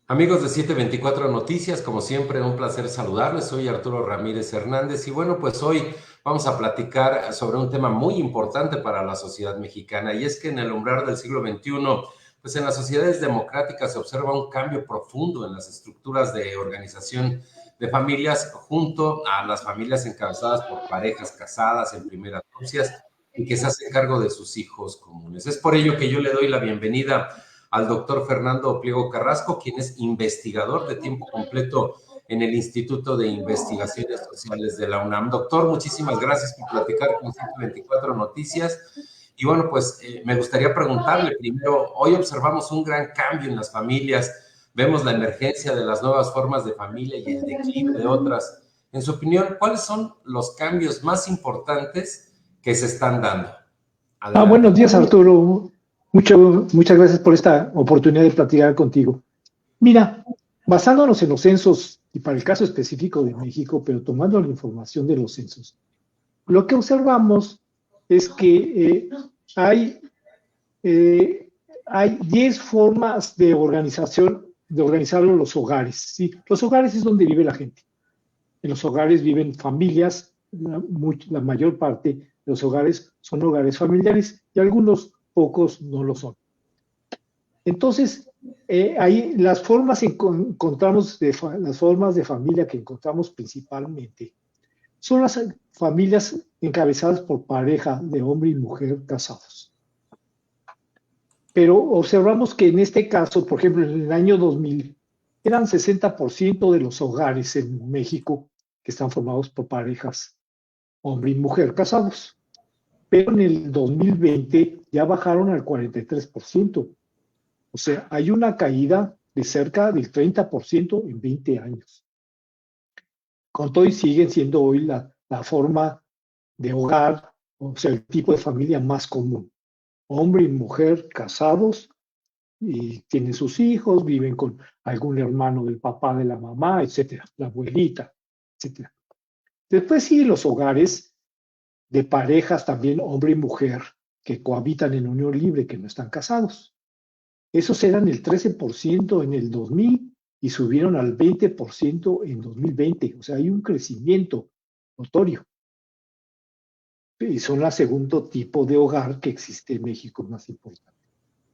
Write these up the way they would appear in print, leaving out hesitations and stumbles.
Amigos de 724 Noticias, como siempre, un placer saludarles. Soy Arturo Ramírez Hernández y bueno, pues hoy vamos a platicar sobre un tema muy importante para la sociedad mexicana y es que en el umbral del siglo XXI, pues en las sociedades democráticas se observa un cambio profundo en las estructuras de organización de familias junto a las familias encabezadas por parejas casadas en primeras nupcias y que se hacen cargo de sus hijos comunes. Es por ello que yo le doy la bienvenida al doctor Fernando Pliego Carrasco, quien es investigador de tiempo completo en el Instituto de Investigaciones Sociales de la UNAM. Doctor, muchísimas gracias por platicar con 124 Noticias. Y bueno, pues me gustaría preguntarle primero, hoy observamos un gran cambio en las familias, vemos la emergencia de las nuevas formas de familia y el declive de otras. En su opinión, ¿cuáles son los cambios más importantes que se están dando? Adelante. Buenos días, Arturo. Muchas gracias por esta oportunidad de platicar contigo. Mira, basándonos en los censos, y para el caso específico de México, pero tomando la información de los censos, lo que observamos es que hay, hay 10 formas de organización, de organizar los hogares. ¿Sí? Los hogares es donde vive la gente. En los hogares viven familias, la mayor parte de los hogares son hogares familiares y algunos pocos no lo son. Entonces, ahí las formas encontramos las formas de familia que encontramos principalmente son las familias encabezadas por pareja de hombre y mujer casados. Pero observamos que en este caso, por ejemplo, en el año 2000, eran 60% de los hogares en México que están formados por parejas hombre y mujer casados. Pero en el 2020 ya bajaron al 43%. O sea, hay una caída de cerca del 30% en 20 años. Con todo y siguen siendo hoy la forma de hogar, o sea, el tipo de familia más común. Hombre y mujer casados y tienen sus hijos, viven con algún hermano del papá, de la mamá, etcétera, la abuelita, etcétera. Después sí, los hogares de parejas también, hombre y mujer, que cohabitan en unión libre, que no están casados. Esos eran el 13% en el 2000 y subieron al 20% en 2020. O sea, hay un crecimiento notorio. Y son el segundo tipo de hogar que existe en México más importante.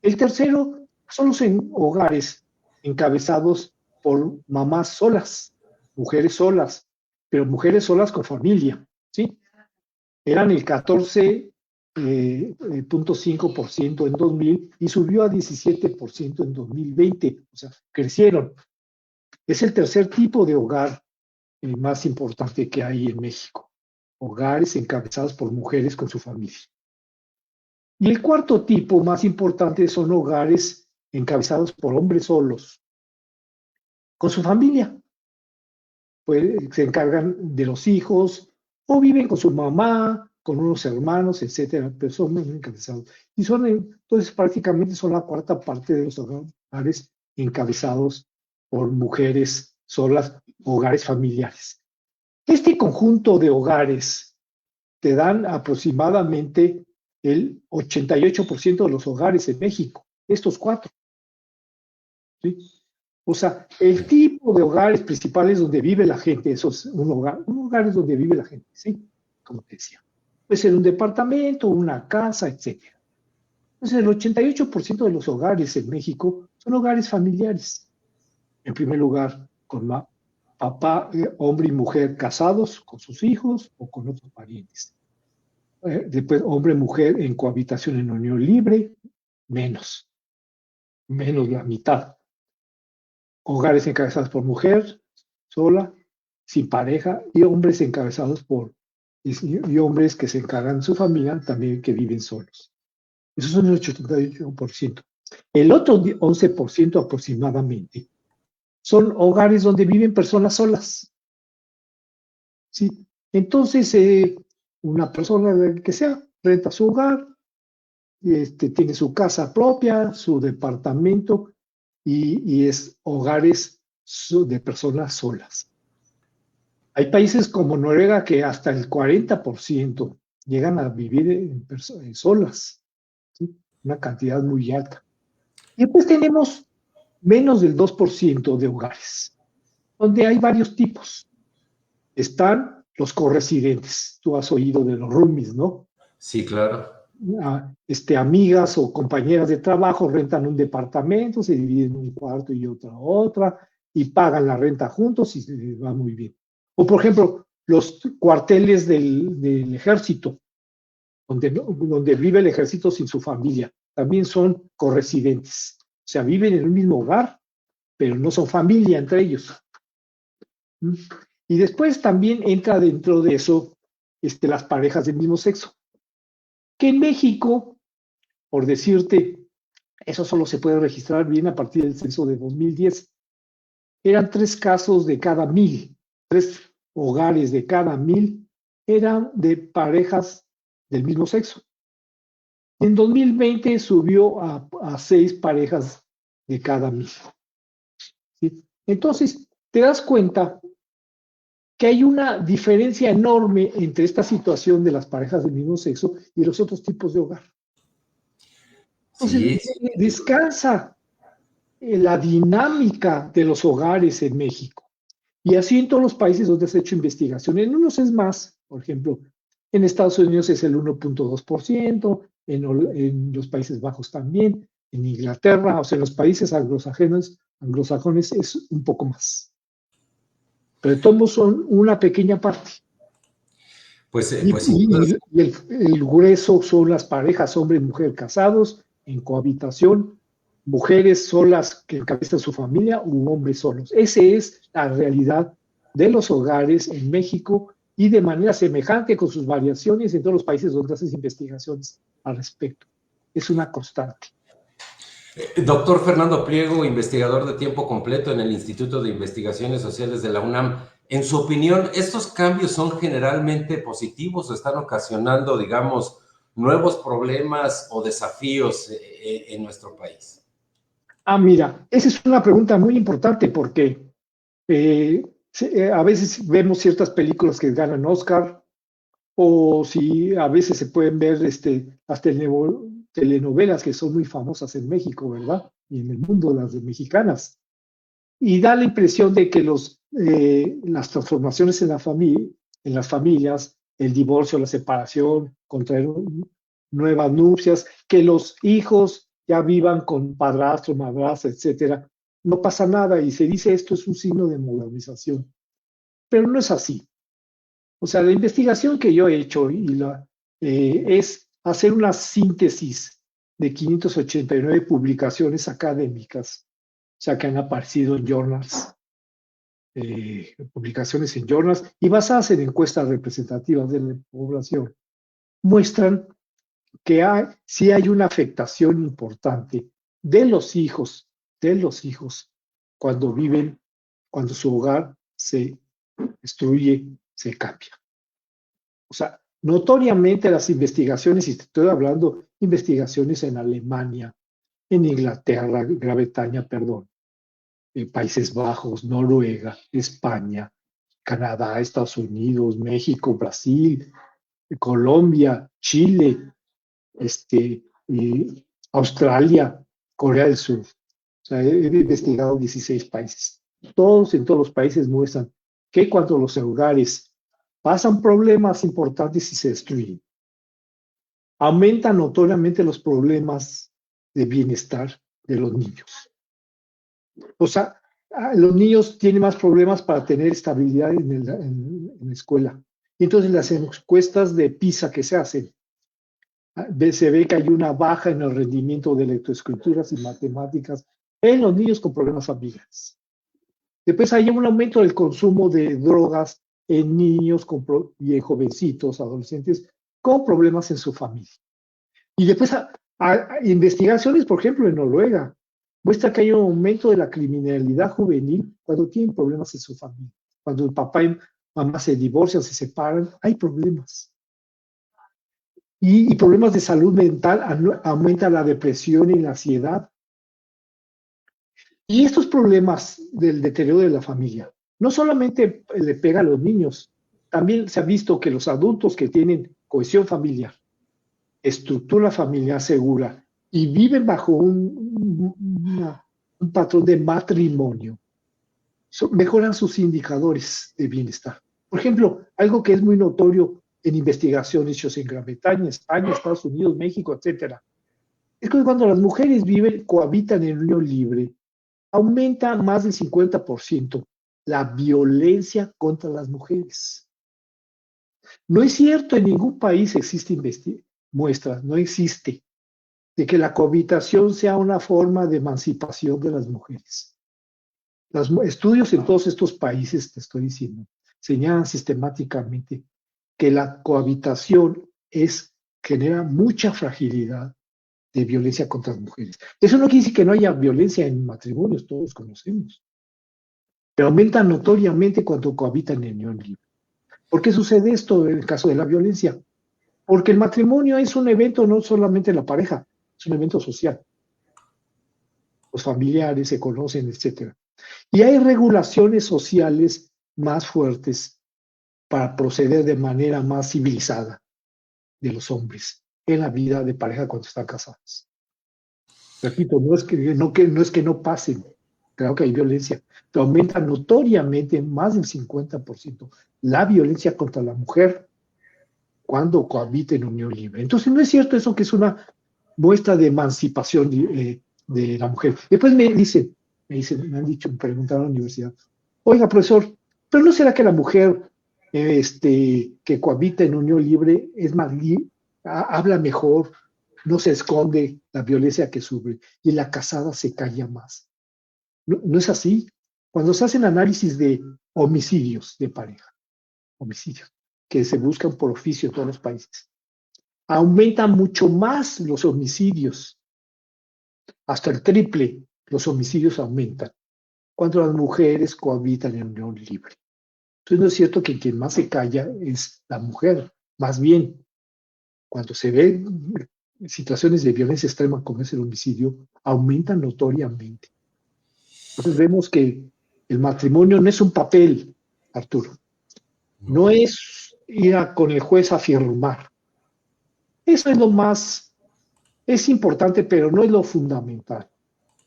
El tercero son los hogares encabezados por mamás solas, mujeres solas, pero mujeres solas con familia, ¿sí? Eran el 14,5% en 2000 y subió a 17% en 2020, o sea, crecieron. Es el tercer tipo de hogar más importante que hay en México, hogares encabezados por mujeres con su familia. Y el cuarto tipo más importante son hogares encabezados por hombres solos, con su familia. Pues se encargan de los hijos o viven con su mamá, con unos hermanos, etcétera, pero son muy encabezados. Y son, entonces, prácticamente son la cuarta parte de los hogares encabezados por mujeres solas, hogares familiares. Este conjunto de hogares te dan aproximadamente el 88% de los hogares en México, estos cuatro. ¿Sí? O sea, el tipo de hogares principales donde vive la gente, eso es un hogar es donde vive la gente, ¿sí? Como te decía. Puede ser un departamento, una casa, etcétera. Entonces, el 88% de los hogares en México son hogares familiares. En primer lugar, con papá, hombre y mujer casados con sus hijos o con otros parientes. Después, hombre y mujer en cohabitación en unión libre, menos la mitad. Hogares encabezados por mujer sola, sin pareja, y hombres encabezados por, y hombres que se encargan de su familia, también que viven solos. Esos son el 88%. El otro 11% aproximadamente son hogares donde viven personas solas. ¿Sí? Entonces, una persona que sea renta su hogar, tiene su casa propia, su departamento y es hogares de personas solas. Hay países como Noruega que hasta el 40% llegan a vivir solas, ¿sí? Una cantidad muy alta. Y después tenemos menos del 2% de hogares, donde hay varios tipos. Están los corresidentes. Tú has oído de los roomies, ¿no? Sí, claro. Amigas o compañeras de trabajo rentan un departamento, se dividen un cuarto y otra, y pagan la renta juntos y se va muy bien. O, por ejemplo, los cuarteles del ejército, donde vive el ejército sin su familia, también son corresidentes. O sea, viven en un mismo hogar, pero no son familia entre ellos. Y después también entra dentro de eso las parejas del mismo sexo. Que en México, por decirte, eso solo se puede registrar bien a partir del censo de 2010. Eran 3 casos de cada 1000, 3 hogares de cada 1000 eran de parejas del mismo sexo. En 2020 subió a 6 parejas de cada 1000. ¿Sí? Entonces, te das cuenta que hay una diferencia enorme entre esta situación de las parejas del mismo sexo y los otros tipos de hogar. Entonces, Sí, descansa la dinámica de los hogares en México. Y así en todos los países donde se ha hecho investigación. En unos es más, por ejemplo, en Estados Unidos es el 1.2%, en los Países Bajos también, en Inglaterra, o sea, en los países anglosajones es un poco más. Pero todos son una pequeña parte. pues, Y, pues sin duda. y el grueso son las parejas hombre y mujer casados, en cohabitación, mujeres solas que encabezan su familia u hombres solos. Esa es la realidad de los hogares en México y de manera semejante con sus variaciones en todos los países donde haces investigaciones al respecto. Es una constante. Doctor Fernando Pliego, investigador de tiempo completo en el Instituto de Investigaciones Sociales de la UNAM. En su opinión, ¿estos cambios son generalmente positivos o están ocasionando, digamos, nuevos problemas o desafíos en nuestro país? Mira, esa es una pregunta muy importante porque a veces vemos ciertas películas que ganan Oscar o si a veces se pueden ver las telenovelas que son muy famosas en México, ¿verdad? Y en el mundo, las de mexicanas. Y da la impresión de que las transformaciones en las familias, el divorcio, la separación, contraer nuevas nupcias, que los hijos ya vivan con padrastro, madrastra, etcétera, no pasa nada y se dice esto es un signo de modernización. Pero no es así. O sea, la investigación que yo he hecho es hacer una síntesis de 589 publicaciones académicas, o sea, que han aparecido en journals, publicaciones en journals y basadas en encuestas representativas de la población, muestran que sí hay una afectación importante de los hijos, cuando su hogar se destruye, se cambia. O sea, notoriamente las investigaciones, y te estoy hablando investigaciones en Alemania, en Inglaterra, Gran Bretaña, perdón, Países Bajos, Noruega, España, Canadá, Estados Unidos, México, Brasil, Colombia, Chile, Australia, Corea del Sur. O sea, he investigado 16 países. En todos los países muestran que cuando los hogares pasan problemas importantes y se destruyen, aumentan notoriamente los problemas de bienestar de los niños. O sea, los niños tienen más problemas para tener estabilidad en la escuela. Y entonces las encuestas de PISA que se hacen, se ve que hay una baja en el rendimiento de lectoescrituras y matemáticas en los niños con problemas familiares. Después hay un aumento del consumo de drogas en niños y en jovencitos, adolescentes, con problemas en su familia. Y después investigaciones, por ejemplo, en Noruega, muestra que hay un aumento de la criminalidad juvenil cuando tienen problemas en su familia. Cuando el papá y mamá se divorcian, se separan, hay problemas. Y problemas de salud mental, aumenta la depresión y la ansiedad. Y estos problemas del deterioro de la familia no solamente le pega a los niños, también se ha visto que los adultos que tienen cohesión familiar, estructura familiar segura y viven bajo una un patrón de matrimonio, mejoran sus indicadores de bienestar. Por ejemplo, algo que es muy notorio en investigaciones hechas en Gran Bretaña, España, Estados Unidos, México, etcétera, es que cuando las mujeres cohabitan en unión libre, aumenta más del 50% la violencia contra las mujeres. No es cierto, en ningún país existe muestras, no existe, de que la cohabitación sea una forma de emancipación de las mujeres. Los estudios en todos estos países, te estoy diciendo, señalan sistemáticamente que la cohabitación genera mucha fragilidad de violencia contra las mujeres. Eso no quiere decir que no haya violencia en matrimonios, todos conocemos, pero aumenta notoriamente cuando cohabitan en unión libre. ¿Por qué sucede esto en el caso de la violencia? Porque el matrimonio es un evento no solamente de la pareja, es un evento social. Los familiares se conocen, etc. Y hay regulaciones sociales más fuertes para proceder de manera más civilizada de los hombres en la vida de pareja cuando están casados. Repito, no es que no pasen, claro que hay violencia, pero aumenta notoriamente más del 50% la violencia contra la mujer cuando cohabita en unión libre. Entonces no es cierto eso que es una muestra de emancipación de la mujer. Después me han dicho, me preguntaron en la universidad, oiga, profesor, ¿pero no será que la mujer que cohabita en unión libre es más habla mejor, no se esconde la violencia que sufre y la casada se calla más? No es así. Cuando se hacen análisis de homicidios de pareja, homicidios que se buscan por oficio en todos los países, aumentan mucho más los homicidios, hasta el triple los homicidios aumentan cuando las mujeres cohabitan en unión libre. Entonces no es cierto que quien más se calla es la mujer, más bien cuando se ven situaciones de violencia extrema como es el homicidio, aumentan notoriamente. Entonces vemos que el matrimonio no es un papel, Arturo, no es ir con el juez a firmar. Eso es lo más, es importante, pero no es lo fundamental.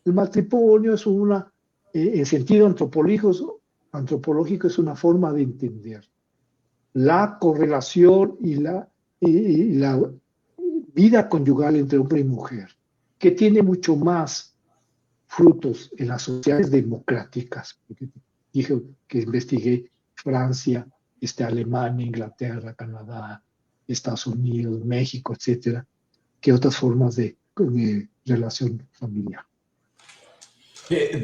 El matrimonio es en sentido antropológico es una forma de entender la correlación y la vida conyugal entre hombre y mujer, que tiene mucho más frutos en las sociedades democráticas. Dije que investigué Francia, Alemania, Inglaterra, Canadá, Estados Unidos, México, etcétera, que otras formas de relación familiar.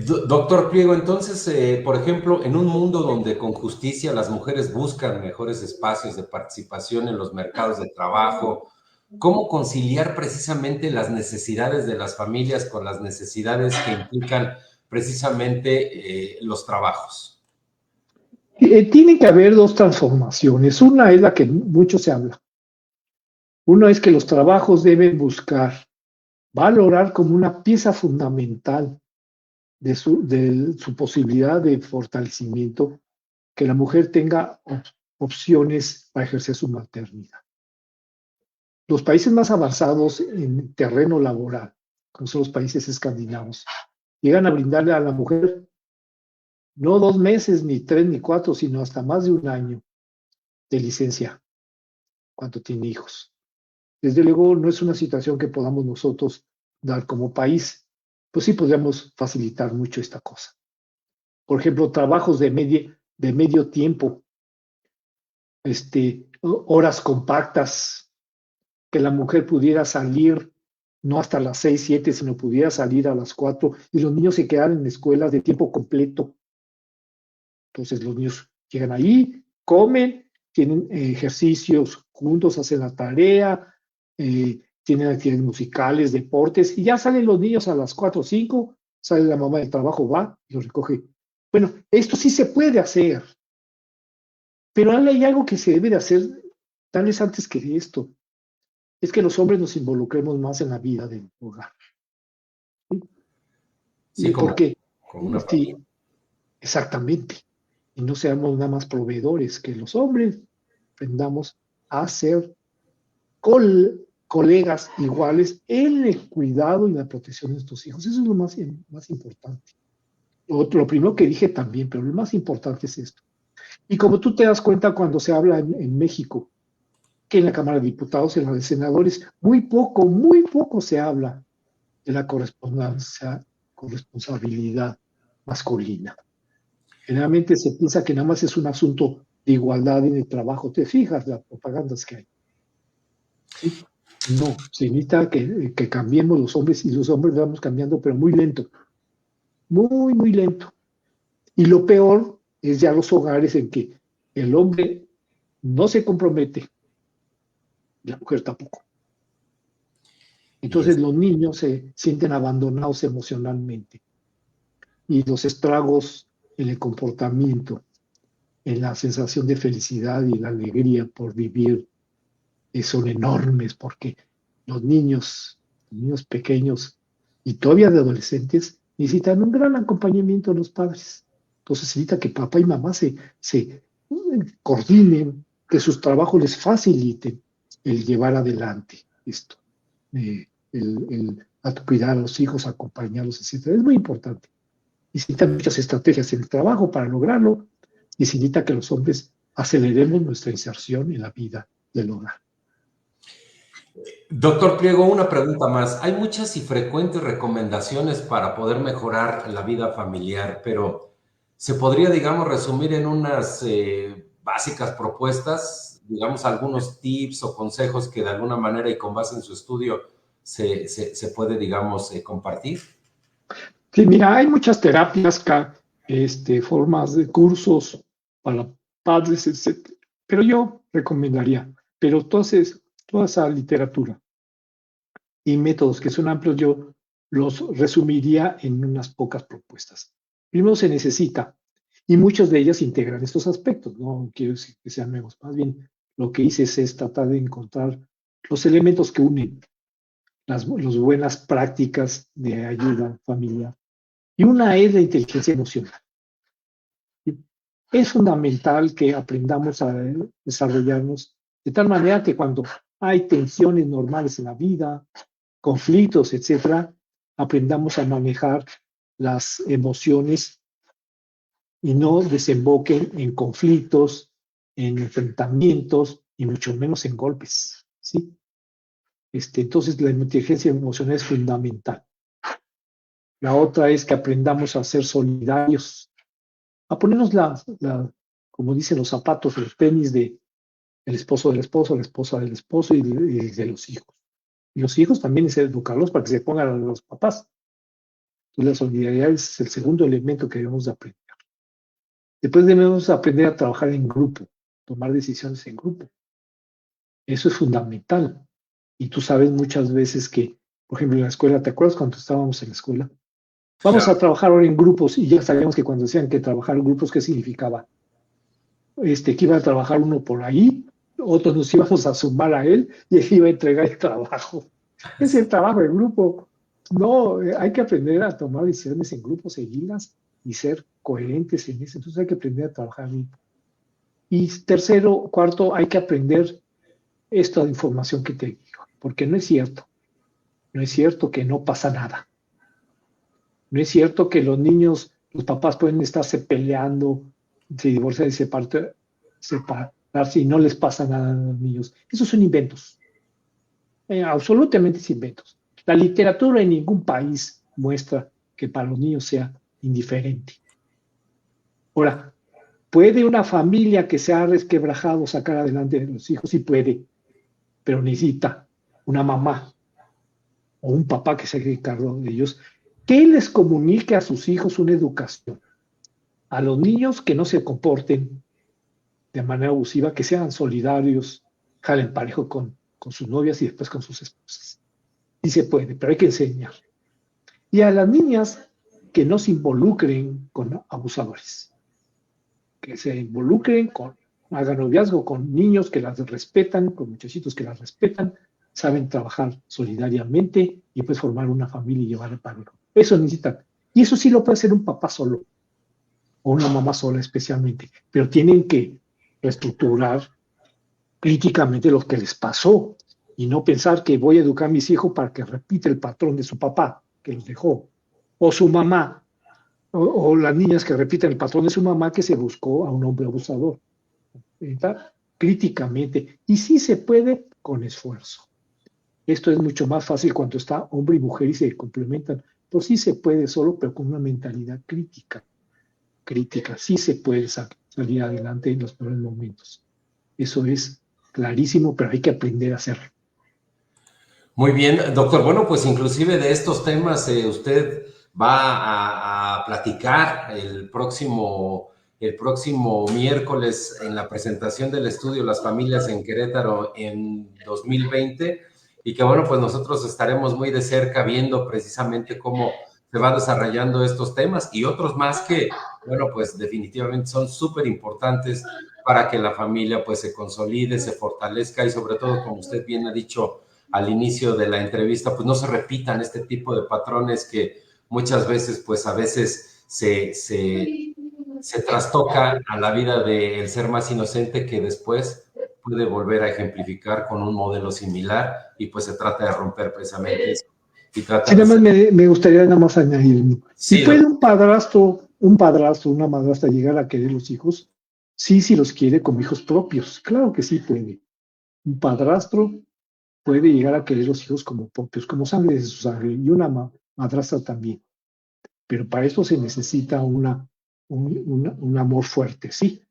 Doctor Pliego, entonces, por ejemplo, en un mundo donde con justicia las mujeres buscan mejores espacios de participación en los mercados de trabajo, ¿cómo conciliar precisamente las necesidades de las familias con las necesidades que implican precisamente los trabajos? Tienen que haber dos transformaciones. Una es la que mucho se habla. Una es que los trabajos deben buscar valorar como una pieza fundamental de su posibilidad de fortalecimiento, que la mujer tenga opciones para ejercer su maternidad. Los países más avanzados en terreno laboral, como son los países escandinavos, llegan a brindarle a la mujer no 2 meses, ni 3, ni 4, sino hasta más de 1 año de licencia cuando tiene hijos. Desde luego no es una situación que podamos nosotros dar como país, pues sí podríamos facilitar mucho esta cosa. Por ejemplo, trabajos de medio tiempo, horas compactas, que la mujer pudiera salir no hasta las 6, 7, sino pudiera salir a las 4 y los niños se quedaran en escuelas de tiempo completo. Entonces los niños llegan ahí, comen, tienen ejercicios juntos, hacen la tarea, tienen actividades musicales, deportes, y ya salen los niños a las 4 o 5, sale la mamá del trabajo, va y los recoge. Bueno, esto sí se puede hacer, pero hay algo que se debe de hacer tal vez antes que esto, es que los hombres nos involucremos más en la vida del hogar. Sí, porque como una sí, exactamente, y no seamos nada más proveedores, que los hombres aprendamos a ser colegas iguales en el cuidado y la protección de tus hijos. Eso es lo más importante. Lo primero que dije también, pero lo más importante es esto. Y como tú te das cuenta cuando se habla en México, que en la Cámara de Diputados, en la de Senadores, muy poco se habla de la corresponsabilidad masculina. Generalmente se piensa que nada más es un asunto de igualdad en el trabajo. ¿Te fijas las propagandas que hay? ¿Sí? No, se necesita que cambiemos los hombres, y los hombres vamos cambiando, pero muy lento. Muy lento. Y lo peor es ya los hogares en que el hombre no se compromete, la mujer tampoco. Entonces los niños se sienten abandonados emocionalmente. Y los estragos en el comportamiento, en la sensación de felicidad y la alegría por vivir, son enormes, porque los niños pequeños y todavía de adolescentes necesitan un gran acompañamiento de los padres. Entonces se necesita que papá y mamá se coordinen, que sus trabajos les faciliten el llevar adelante esto, el cuidar a los hijos, acompañarlos, etc. Es muy importante. Necesitan muchas estrategias en el trabajo para lograrlo, y se necesita que los hombres aceleremos nuestra inserción en la vida del hogar. Doctor Pliego, una pregunta más. Hay muchas y frecuentes recomendaciones para poder mejorar la vida familiar, pero ¿se podría, digamos, resumir en unas básicas propuestas, digamos, algunos tips o consejos que de alguna manera y con base en su estudio se puede, digamos, compartir? Sí, mira, hay muchas terapias, formas de cursos para padres, etc. Pero yo recomendaría, pero entonces, toda esa literatura y métodos que son amplios, yo los resumiría en unas pocas propuestas. Primero se necesita, y muchas de ellas integran estos aspectos, no quiero decir que sean nuevos, más bien lo que hice es tratar de encontrar los elementos que unen las buenas prácticas de ayuda familiar. Y una es la inteligencia emocional. Es fundamental que aprendamos a desarrollarnos de tal manera que cuando hay tensiones normales en la vida, conflictos, etcétera, aprendamos a manejar las emociones y no desemboquen en conflictos, en enfrentamientos y mucho menos en golpes, ¿sí? Entonces la inteligencia emocional es fundamental. La otra es que aprendamos a ser solidarios, a ponernos como dicen los zapatos, los tenis del esposo del esposo, la esposa del esposo y de los hijos. Y los hijos también es educarlos para que se pongan a los papás. Entonces la solidaridad es el segundo elemento que debemos de aprender. Después debemos aprender a trabajar en grupo, tomar decisiones en grupo. Eso es fundamental. Y tú sabes muchas veces que, por ejemplo, en la escuela, ¿te acuerdas cuando estábamos en la escuela? Vamos a trabajar ahora en grupos, y ya sabíamos que cuando decían que trabajar en grupos, ¿qué significaba? Que iba a trabajar uno por ahí, otros nos íbamos a sumar a él y él iba a entregar el trabajo. Es el trabajo en grupo. No, hay que aprender a tomar decisiones en grupo, seguirlas y ser coherentes en eso. Entonces hay que aprender a trabajar en grupo. Y tercero, cuarto, hay que aprender esta información que te digo, porque no es cierto. No es cierto que no pasa nada. No es cierto que los niños, los papás pueden estarse peleando, se divorcian y separarse y no les pasa nada a los niños. Esos son inventos. Absolutamente inventos. La literatura en ningún país muestra que para los niños sea indiferente. Ahora, ¿puede una familia que se ha resquebrajado sacar adelante a los hijos? Sí puede, pero necesita una mamá o un papá que se haga cargo de ellos, que les comunique a sus hijos una educación. A los niños que no se comporten de manera abusiva, que sean solidarios, jalen parejo con sus novias y después con sus esposas. Sí se puede, pero hay que enseñar. Y a las niñas que no se involucren con abusadores, que se involucren hagan noviazgo con niños que las respetan, con muchachitos que las respetan, saben trabajar solidariamente y pues formar una familia y llevar el parejo. Eso necesitan. Y eso sí lo puede hacer un papá solo o una mamá sola especialmente, pero tienen que reestructurar críticamente lo que les pasó y no pensar que voy a educar a mis hijos para que repita el patrón de su papá, que los dejó, o su mamá, o las niñas que repiten el patrón de su mamá que se buscó a un hombre abusador. ¿Verdad? Críticamente. Y sí se puede con esfuerzo. Esto es mucho más fácil cuando está hombre y mujer y se complementan. Pues sí se puede solo, pero con una mentalidad crítica. Crítica. Sí se puede salir adelante en los peores momentos. Eso es clarísimo, pero hay que aprender a hacerlo. Muy bien, doctor. Bueno, pues inclusive de estos temas usted va a platicar el próximo miércoles en la presentación del estudio Las Familias en Querétaro en 2020 y que bueno, pues nosotros estaremos muy de cerca viendo precisamente cómo se van desarrollando estos temas y otros más que, bueno, pues definitivamente son súper importantes para que la familia pues se consolide, se fortalezca y sobre todo, como usted bien ha dicho al inicio de la entrevista, pues no se repitan este tipo de patrones que muchas veces, pues a veces se trastoca a la vida del ser más inocente que después puede volver a ejemplificar con un modelo similar y pues se trata de romper precisamente eso. Y sí, nada más me gustaría nada más añadir. Sí, ¿Y puede un padrastro, una madrastra llegar a querer los hijos? Sí, si los quiere como hijos propios. Claro que sí puede. Un padrastro puede llegar a querer los hijos como propios, como sangre de su sangre, y una madrastra también. Pero para eso se necesita un amor fuerte, ¿sí?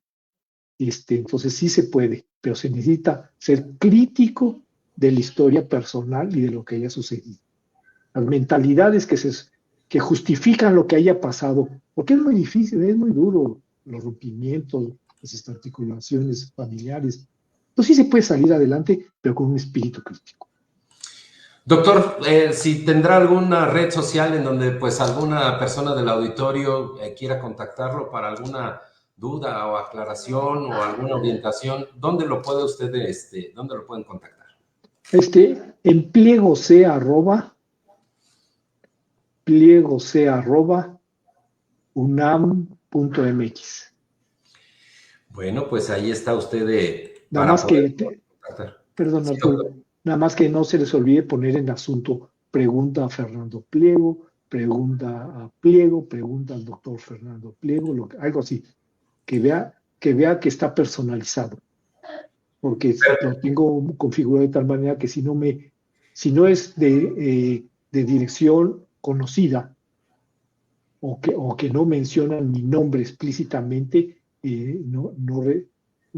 Entonces sí se puede, pero se necesita ser crítico de la historia personal y de lo que haya sucedido. Las mentalidades que justifican lo que haya pasado, porque es muy difícil, es muy duro, los rompimientos, las desarticulaciones familiares. Entonces sí se puede salir adelante, pero con un espíritu crítico. Doctor, si tendrá alguna red social en donde pues alguna persona del auditorio quiera contactarlo para alguna duda o aclaración o alguna orientación, ¿dónde lo puede usted, dónde lo pueden contactar? En pliego.unam.mx. Bueno, pues ahí está usted Nada para más poder que, contactar. perdón, Sí, Arturo, doctor. nada más que no se les olvide poner en asunto pregunta a Fernando Pliego, pregunta a Pliego, pregunta al doctor Fernando Pliego, algo así, que vea que está personalizado, porque lo tengo configurado de tal manera que si no es de dirección conocida o que no mencionan mi nombre explícitamente, no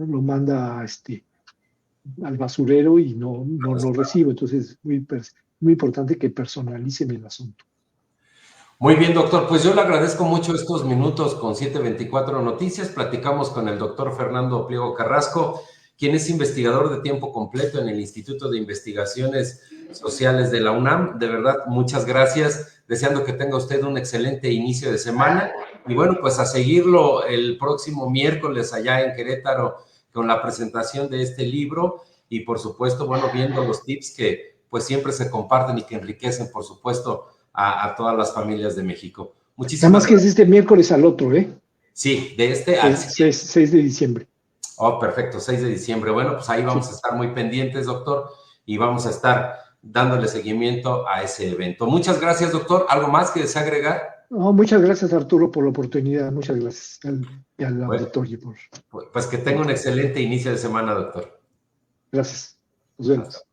lo manda al basurero y no lo recibo. Entonces es muy importante que personalicen el asunto. Muy bien, doctor. Pues yo le agradezco mucho estos minutos con 724 Noticias. Platicamos con el doctor Fernando Pliego Carrasco, quien es investigador de tiempo completo en el Instituto de Investigaciones Sociales de la UNAM. De verdad, muchas gracias. Deseando que tenga usted un excelente inicio de semana. Y bueno, pues a seguirlo el próximo miércoles allá en Querétaro con la presentación de este libro y por supuesto, bueno, viendo los tips que pues siempre se comparten y que enriquecen, por supuesto, a todas las familias de México. Nada Muchísimas más que es gracias. miércoles al otro, ¿eh? Sí, de este al siguiente. 6 de diciembre. Oh, perfecto, 6 de diciembre. Bueno, pues ahí vamos a estar muy pendientes, doctor, y vamos a estar dándole seguimiento a ese evento. Muchas gracias, doctor. ¿Algo más que desea agregar? No, muchas gracias, Arturo, por la oportunidad. Muchas gracias al Bueno, auditorio. pues que tenga un excelente inicio de semana, doctor. Gracias. Nos vemos.